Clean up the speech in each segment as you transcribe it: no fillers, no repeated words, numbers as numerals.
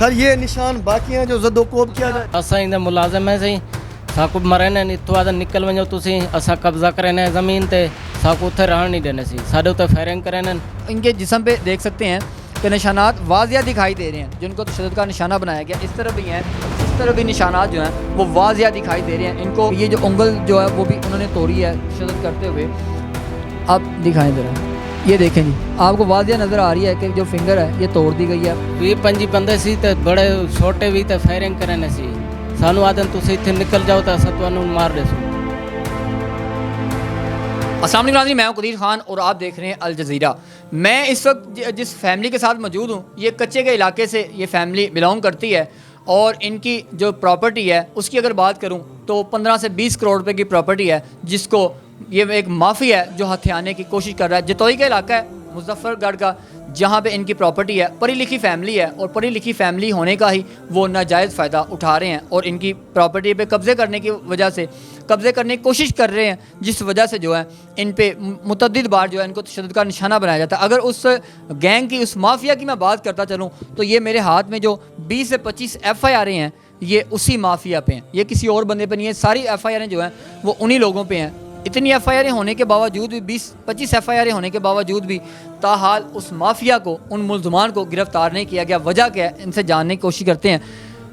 سر یہ نشان باقی ہیں جو زد و کوب کیا جائے. اساں ملازم ہیں سی ساکو مرنے نہیں تو آدھا نکل ونجو تسی اساں قبضہ کرنے زمین تے ساکو اتھے رہن نہیں دینے سی ساڈے تے فائرنگ کرنے. ان کے جسم پہ دیکھ سکتے ہیں کہ نشانات واضح دکھائی دے رہے ہیں جن کو تشدد کا نشانہ بنایا گیا. اس طرح بھی ہیں اس طرح بھی نشانات جو ہیں وہ واضح دکھائی دے رہے ہیں. ان کو یہ جو انگل جو ہے وہ بھی انہوں نے توڑی ہے تشدد کرتے ہوئے. آپ دکھائیں ذرا, یہ دیکھیں جی آپ کو واضح نظر آ رہی ہے کہ جو فنگر ہے یہ توڑ دی گئی ہے. 20-25 بندے سی تے بڑے چھوٹے بھی تے فائرنگ کرنے سی سانو آدھن تسی اتھے نکل جاؤ تے اساں تانوں مار دے سو. السلام علیکم ناظرین, میں ہوں قدیر خان اور آپ دیکھ رہے ہیں الجزیرہ. میں اس وقت جس فیملی کے ساتھ موجود ہوں یہ کچے کے علاقے سے یہ فیملی بلانگ کرتی ہے اور ان کی جو پراپرٹی ہے اس کی اگر بات کروں تو 15 سے 20 کروڑ روپے کی پراپرٹی ہے جس کو یہ ایک مافیا ہے جو ہتھیانے کی کوشش کر رہا ہے. جتوئی کا علاقہ ہے مظفر گڑھ کا جہاں پہ ان کی پراپرٹی ہے. پڑھی لکھی فیملی ہے اور پڑھی لکھی فیملی ہونے کا ہی وہ ناجائز فائدہ اٹھا رہے ہیں اور ان کی پراپرٹی پہ قبضے کرنے کی وجہ سے قبضے کرنے کی کوشش کر رہے ہیں جس وجہ سے جو ہے ان پہ متعدد بار جو ہے ان کو تشدد کا نشانہ بنایا جاتا ہے. اگر اس گینگ کی اس مافیا کی میں بات کرتا چلوں تو یہ میرے ہاتھ میں جو 20 سے 25 FIR ہیں یہ اسی مافیا پہ ہیں, یہ کسی اور بندے پہ نہیں ہے. ساری FIR جو ہیں وہ انہی لوگوں پہ ہیں. اتنی FIR ہونے کے باوجود بھی 20-25 FIR ہونے کے باوجود بھی تاحال اس مافیا کو ان ملزمان کو گرفتار نہیں کیا گیا. وجہ کیا ہے ان سے جاننے کی کوشش کرتے ہیں.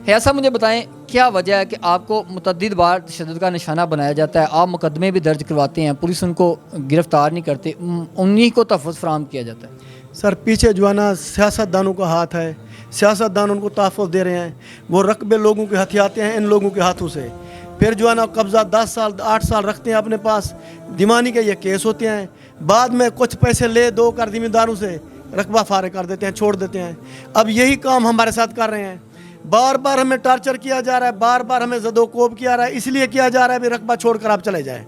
ایسا مجھے بتائیں کیا وجہ ہے کہ آپ کو متعدد بار تشدد کا نشانہ بنایا جاتا ہے, آپ مقدمے بھی درج کرواتے ہیں, پولیس ان کو گرفتار نہیں کرتے, انہی کو تحفظ فراہم کیا جاتا ہے؟ سر پیچھے جو ہے نا سیاست دانوں کا ہاتھ ہے, سیاست دان ان کو تحفظ دے رہے ہیں. وہ رقبے لوگوں کے ہتھیاتے ہیں ان لوگوں کے ہاتھوں سے, پھر جو ہے نا قبضہ 10 سال 8 سال رکھتے ہیں اپنے پاس. دیوانی کے یہ کیس ہوتے ہیں, بعد میں کچھ پیسے لے دو کر ذمہ سے رقبہ فارغ کر دیتے ہیں, چھوڑ دیتے ہیں. اب یہی کام ہمارے ساتھ کر رہے ہیں. بار بار ہمیں ٹارچر کیا جا رہا ہے, بار بار ہمیں زد و کوب کیا رہا ہے. اس لیے کیا جا رہا ہے بھی رقبہ چھوڑ کر آپ چلے جائیں.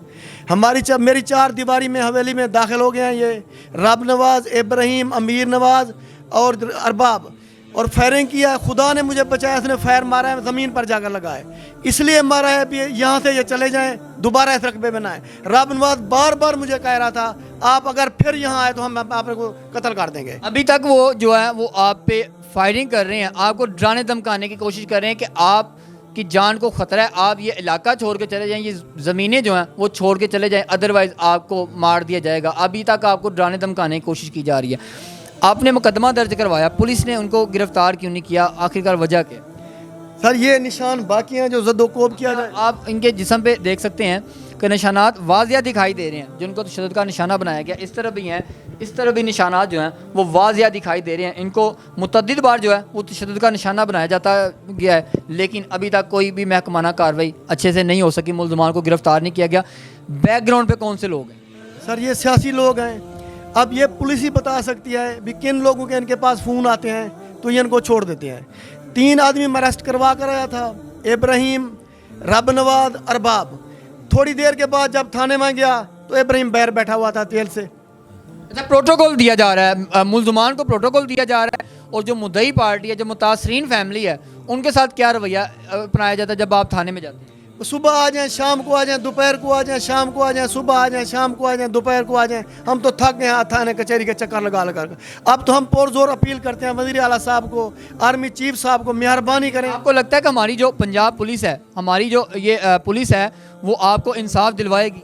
میری 4 دیواری میں حویلی میں داخل ہو گئے ہیں یہ رب نواز, ابراہیم, امیر نواز اور ارباب, اور فائرنگ کیا ہے. خدا نے مجھے بچایا, اس نے فائر مارا ہے زمین پر جا کر لگا ہے, اس لیے مارا ہے بھی یہاں سے یہ چلے جائیں, دوبارہ اس رقبے میں نہ آئے. رب نواز بار بار مجھے کہہ رہا تھا آپ اگر پھر یہاں آئے تو ہم آپ کو قتل کر دیں گے. ابھی تک وہ جو ہے وہ آپ پہ فائرنگ کر رہے ہیں, آپ کو ڈرانے دھمکانے کی کوشش کر رہے ہیں کہ آپ کی جان کو خطرہ ہے, آپ یہ علاقہ چھوڑ کے چلے جائیں, یہ زمینیں جو ہیں وہ چھوڑ کے چلے جائیں, ادروائز آپ کو مار دیا جائے گا. ابھی تک آپ کو ڈرانے دھمکانے کی کوشش کی جا رہی ہے. آپ نے مقدمہ درج کروایا, پولیس نے ان کو گرفتار کیوں نہیں کیا, آخرکار وجہ کیا؟ سر یہ نشان باقی ہیں جو زد و کوب کیا جائے. آپ ان کے جسم پہ دیکھ سکتے ہیں کہ نشانات واضح دکھائی دے رہے ہیں جن کو تشدد کا نشانہ بنایا گیا. اس طرح بھی ہیں اس طرح بھی نشانات جو ہیں وہ واضح دکھائی دے رہے ہیں. ان کو متعدد بار جو ہے وہ تشدد کا نشانہ بنایا جاتا گیا ہے لیکن ابھی تک کوئی بھی محکمانہ کارروائی اچھے سے نہیں ہو سکی, ملزمان کو گرفتار نہیں کیا گیا. بیک گراؤنڈ پہ کون سے لوگ ہیں؟ سر یہ سیاسی لوگ ہیں. اب یہ پولیس ہی بتا سکتی ہے بھی کن لوگوں کے ان کے پاس فون آتے ہیں تو یہ ان کو چھوڑ دیتے ہیں. 3 آدمی میں اریسٹ کروا کر آیا تھا, ابراہیم, رب نواز, ارباب. تھوڑی دیر کے بعد جب تھانے میں گیا تو ابراہیم باہر بیٹھا ہوا تھا تیل سے. اچھا, پروٹوکول دیا جا رہا ہے, ملزمان کو پروٹوکول دیا جا رہا ہے, اور جو مدعی پارٹی ہے جو متاثرین فیملی ہے ان کے ساتھ کیا رویہ اپنایا جاتا ہے جب آپ تھانے میں جاتے ہیں؟ صبح آ جائیں, شام کو آ جائیں, دوپہر کو آ جائیں, شام کو آ جائیں, صبح آ جائیں, شام کو آ جائیں, دوپہر کو آ جائیں. ہم تو تھک گئے ہیں تھانے کچہری کے چکر لگا لگا کر. اب تو ہم پرزور اپیل کرتے ہیں وزیر اعلیٰ صاحب کو, آرمی چیف صاحب کو, مہربانی کریں. آپ کو لگتا ہے کہ ہماری جو پنجاب پولیس ہے, ہماری جو یہ پولیس ہے وہ آپ کو انصاف دلوائے گی؟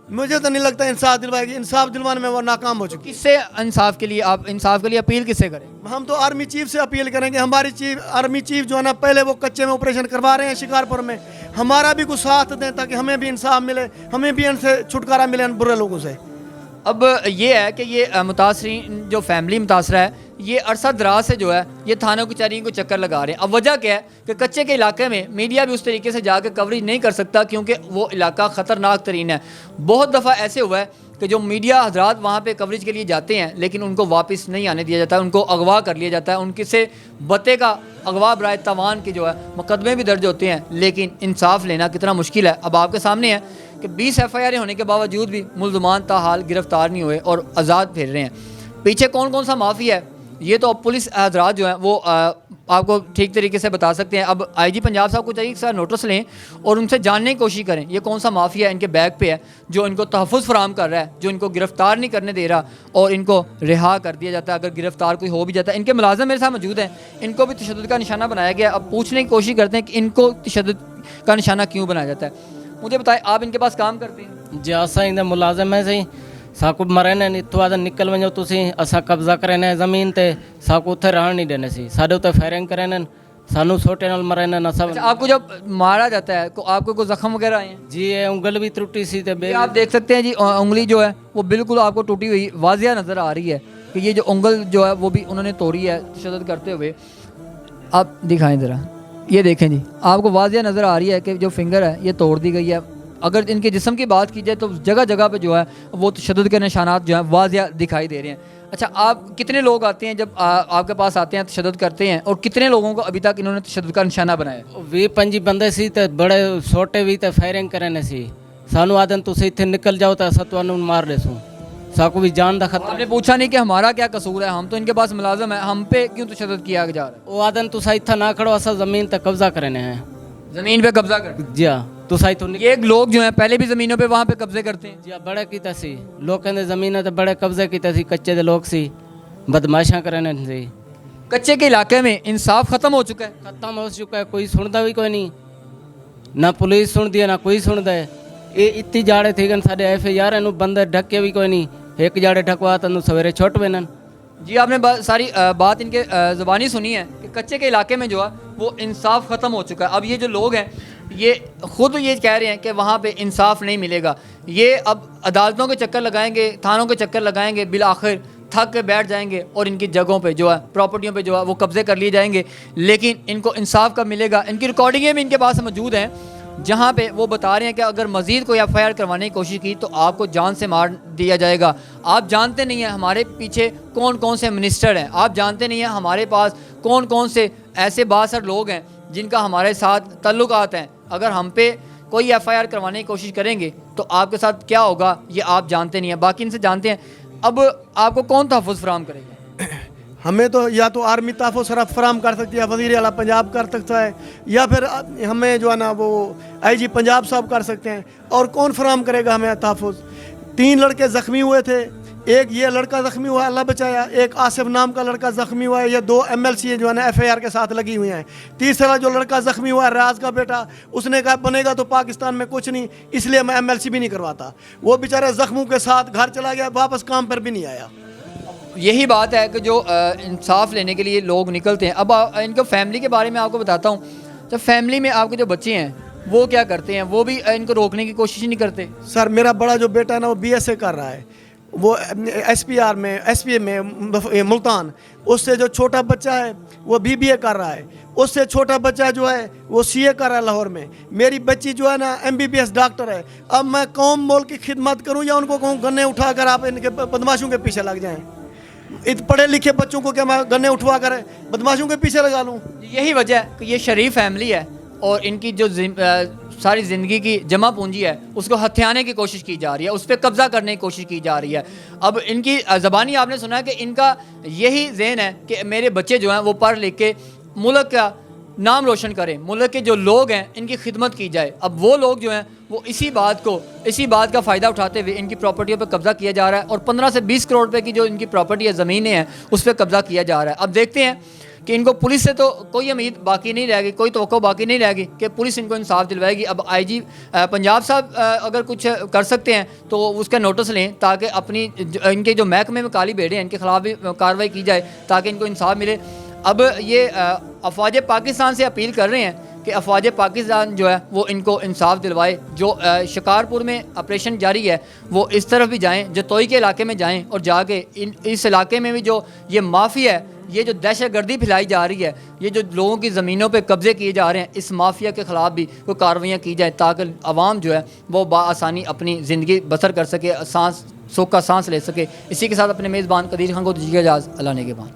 مجھے تو نہیں لگتا انصاف دلوائے گی. انصاف دلوانے میں وہ ناکام ہو چکی. کس سے انصاف کے لیے آپ انصاف کے لیے اپیل کس سے کریں؟ ہم تو آرمی چیف سے اپیل کریں گے. ہماری آرمی چیف جو ہے نا پہلے وہ کچے میں آپریشن کروا رہے ہیں شکارپور میں, ہمارا بھی کچھ ساتھ دیں تاکہ ہمیں بھی انصاف ملے, ہمیں بھی ان سے چھٹکارا ملے ان برے لوگوں سے. اب یہ ہے کہ یہ متاثرین جو فیملی متاثرہ ہے یہ عرصہ دراز سے جو ہے یہ تھانوں کچہری کو چکر لگا رہے ہیں. اب وجہ کیا ہے کہ کچے کے علاقے میں میڈیا بھی اس طریقے سے جا کے کوریج نہیں کر سکتا کیونکہ وہ علاقہ خطرناک ترین ہے. بہت دفعہ ایسے ہوا ہے کہ جو میڈیا حضرات وہاں پہ کوریج کے لیے جاتے ہیں لیکن ان کو واپس نہیں آنے دیا جاتا ہے, ان کو اغوا کر لیا جاتا ہے. ان کے سے بتے کا اغوا برائے تاوان کے جو ہے مقدمے بھی درج ہوتے ہیں لیکن انصاف لینا کتنا مشکل ہے. اب آپ کے سامنے ہے کہ 20 FIR ہونے کے باوجود بھی ملزمان تاحال گرفتار نہیں ہوئے اور آزاد پھر رہے ہیں. پیچھے کون کون سا مافیا ہے یہ تو اب پولیس حضرات جو ہیں وہ آپ کو ٹھیک طریقے سے بتا سکتے ہیں. اب آئی جی پنجاب صاحب کو چاہیے کہ سر نوٹس لیں اور ان سے جاننے کی کوشش کریں یہ کون سا مافیا ان کے بیک پہ ہے جو ان کو تحفظ فراہم کر رہا ہے, جو ان کو گرفتار نہیں کرنے دے رہا اور ان کو رہا کر دیا جاتا ہے اگر گرفتار کوئی ہو بھی جاتا ہے. ان کے ملازم میرے ساتھ موجود ہیں, ان کو بھی تشدد کا نشانہ بنایا گیا. اب پوچھنے کی کوشش کرتے ہیں کہ ان کو تشدد کا نشانہ کیوں بنایا جاتا ہے. مجھے بتائیں آپ ان کے پاس کام کرتے ہیں؟ جی اساں دا ملازم ہے صحیح. ساکو مرنے نہیں تو آدھا نکل ونجو تسی اساں قبضہ کرنے زمین تے ساکو اتھے رہن نہیں دینے سی. ساڈے تے فائرنگ کرنے سانو سوٹے نال مرنے نہ سب. آپ کو جب مارا جاتا ہے تو آپ کو کوئی زخم وغیرہ آئے ہیں؟ جی یہ انگل بھی ٹوٹی سی تے یہ آپ دیکھ سکتے ہیں جی انگلی جو ہے وہ بالکل آپ کو ٹوٹی ہوئی واضح نظر آ رہی ہے کہ یہ جو انگل جو ہے وہ بھی انہوں نے توڑی ہے تشدد کرتے ہوئے. آپ دکھائیں ذرا, یہ دیکھیں جی آپ کو واضح نظر آ رہی ہے کہ جو فنگر ہے یہ توڑ دی گئی ہے. اگر ان کے جسم کی بات کی جائے تو جگہ جگہ پہ جو ہے وہ تشدد کے نشانات جو ہیں واضح دکھائی دے رہے ہیں. اچھا آپ کتنے لوگ آتے ہیں جب آپ کے پاس آتے ہیں تشدد کرتے ہیں اور کتنے لوگوں کو ابھی تک انہوں نے تشدد کا نشانہ بنایا؟ 20-25 بندے سی تے بڑے چھوٹے بھی تے فائرنگ کرنے سی. سانو آدن تسی اتھے نکل جاؤ تے اساں تانوں مار دیسوں. ساکو بھی جان دا خطرہ. آپ نے پوچھا نہیں کہ ہمارا کیا قصور ہے, ہم تو ان کے پاس ملازم ہیں, ہم پہ کیوں تشدد کیا جا رہا ہے؟ وہ آدن تسا اتھا نہ کھڑو اساں زمین تے قبضہ کرنے ہیں. زمین پہ قبضہ کرتے ہیں؟ جی ہاں تسا اتھوں یہ لوگ جو ہیں پہلے بھی زمینوں پہ وہاں پہ قبضے کرتے ہیں. جی بڑے کیتے سی لوکاں دے زمیناں تے بڑے قبضے کیتے سی. کچے دے لوگ سی بدماشاں کرنے سی. کچے کے علاقے میں انصاف ختم ہو چکا ہے. ختم ہو چکا ہے. کوئی سندا بھی کوئی نہیں, نہ پولیس سنتی ہے نہ کوئی سندا ہے. یہ اتنی جاڑے تھی گن ساڈے ایف آئی آر بندے ڈھکے بھی کوئی نہیں. ایک جاڑے ڈھکوا تو سویرے چھوٹ وینن. جی آپ نے ساری بات ان کے زبانی سنی ہے کہ کچے کے علاقے میں جو ہے وہ انصاف ختم ہو چکا ہے. اب یہ جو لوگ ہیں یہ خود یہ کہہ رہے ہیں کہ وہاں پہ انصاف نہیں ملے گا. یہ اب عدالتوں کے چکر لگائیں گے, تھانوں کے چکر لگائیں گے, بالآخر تھک کے بیٹھ جائیں گے اور ان کی جگہوں پہ جو ہے پراپرٹیوں پہ جو ہے وہ قبضے کر لیے جائیں گے. لیکن ان کو انصاف کب ملے گا؟ ان کی ریکارڈنگیں بھی ان کے پاس موجود ہیں جہاں پہ وہ بتا رہے ہیں کہ اگر مزید کوئی ایف آئی آر کروانے کی کوشش کی تو آپ کو جان سے مار دیا جائے گا. آپ جانتے نہیں ہیں ہمارے پیچھے کون کون سے منسٹر ہیں, آپ جانتے نہیں ہیں ہمارے پاس کون کون سے ایسے بااثر لوگ ہیں جن کا ہمارے ساتھ تعلقات ہیں. اگر ہم پہ کوئی ایف آئی آر کروانے کی کوشش کریں گے تو آپ کے ساتھ کیا ہوگا یہ آپ جانتے نہیں ہیں, باقی ان سے جانتے ہیں. اب آپ کو کون تحفظ فراہم کرے گا؟ ہمیں تو یا تو آرمی تحفظ فراہم کر سکتی ہے, وزیر اعلیٰ پنجاب کر سکتا ہے, یا پھر ہمیں جو ہے نا وہ آئی جی پنجاب صاحب کر سکتے ہیں. اور کون فراہم کرے گا ہمیں تحفظ؟ 3 لڑکے زخمی ہوئے تھے, ایک یہ لڑکا زخمی ہوا اللہ بچایا, ایک آصف نام کا لڑکا زخمی ہوا ہے. یہ 2 MLC جو ہے نا ایف آئی آر کے ساتھ لگی ہوئی ہیں. تیسرا جو لڑکا زخمی ہوا ہے ریاض کا بیٹا, اس نے کہا بنے گا تو پاکستان میں کچھ نہیں, اس لیے میں MLC بھی نہیں کرواتا. وہ بیچارے زخموں کے ساتھ گھر چلا گیا, واپس کام پر بھی نہیں آیا. یہی بات ہے کہ جو انصاف لینے کے لیے لوگ نکلتے ہیں. اب ان کو فیملی کے بارے میں آپ کو بتاتا ہوں. جب فیملی میں آپ کے جو بچے ہیں وہ کیا کرتے ہیں؟ وہ بھی ان کو روکنے کی کوشش نہیں کرتے. سر میرا بڑا جو بیٹا ہے نا وہ BSA کر رہا ہے, وہ SPR میں SPA میں ملتان. اس سے جو چھوٹا بچہ ہے وہ BBA کر رہا ہے. اس سے چھوٹا بچہ جو ہے وہ CA کر رہا ہے لاہور میں. میری بچی جو ہے نا MBBS ڈاکٹر ہے. اب میں قوم ملک کی خدمت کروں یا ان کو کہوں گنے اٹھا کر آپ ان کے بدماشوں کے پیچھے لگ جائیں؟ پڑھے لکھے بچوں کو کیا میں گنے اٹھوا کر بدماشوں کے پیچھے لگا لوں؟ یہی وجہ ہے کہ یہ شریف فیملی ہے اور ان کی جو ساری زندگی کی جمع پونجی ہے اس کو ہتھیانے کی کوشش کی جا رہی ہے, اس پہ قبضہ کرنے کی کوشش کی جا رہی ہے. اب ان کی زبانی آپ نے سنا ہے کہ ان کا یہی ذہن ہے کہ میرے بچے جو ہیں وہ پڑھ لکھ کے ملک کا نام روشن کریں, ملک کے جو لوگ ہیں ان کی خدمت کی جائے. اب وہ لوگ جو ہیں وہ اسی بات کا فائدہ اٹھاتے ہوئے ان کی پراپرٹیوں پہ قبضہ کیا جا رہا ہے اور 15 سے 20 کروڑ روپے کی جو ان کی پراپرٹی ہے, زمینیں ہیں, اس پہ قبضہ کیا جا رہا ہے. اب دیکھتے ہیں کہ ان کو پولیس سے تو کوئی امید باقی نہیں رہے گی, کوئی توقع باقی نہیں رہے گی کہ پولیس ان کو انصاف دلوائے گی. اب آئی جی پنجاب صاحب اگر کچھ کر سکتے ہیں تو اس کا نوٹس لیں تاکہ اپنی ان کے جو محکمے میں کالی بھیڑیں ہیں ان کے خلاف بھی کارروائی کی جائے تاکہ ان کو انصاف ملے. اب یہ افواج پاکستان سے اپیل کر رہے ہیں کہ افواج پاکستان جو ہے وہ ان کو انصاف دلوائے. جو شکارپور میں آپریشن جاری ہے وہ اس طرف بھی جائیں, جتوئی کے علاقے میں جائیں اور جا کے اس علاقے میں بھی جو یہ مافیا ہے, یہ جو دہشت گردی پھیلائی جا رہی ہے, یہ جو لوگوں کی زمینوں پہ قبضے کیے جا رہے ہیں, اس مافیا کے خلاف بھی کوئی کارروائیاں کی جائیں تاکہ عوام جو ہے وہ بآسانی اپنی زندگی بسر کر سکے, سانس سکھ کا سانس لے سکے. اسی کے ساتھ اپنے میزبان قدیر خان کو دیجیے اجازت. اللہ نگہبان.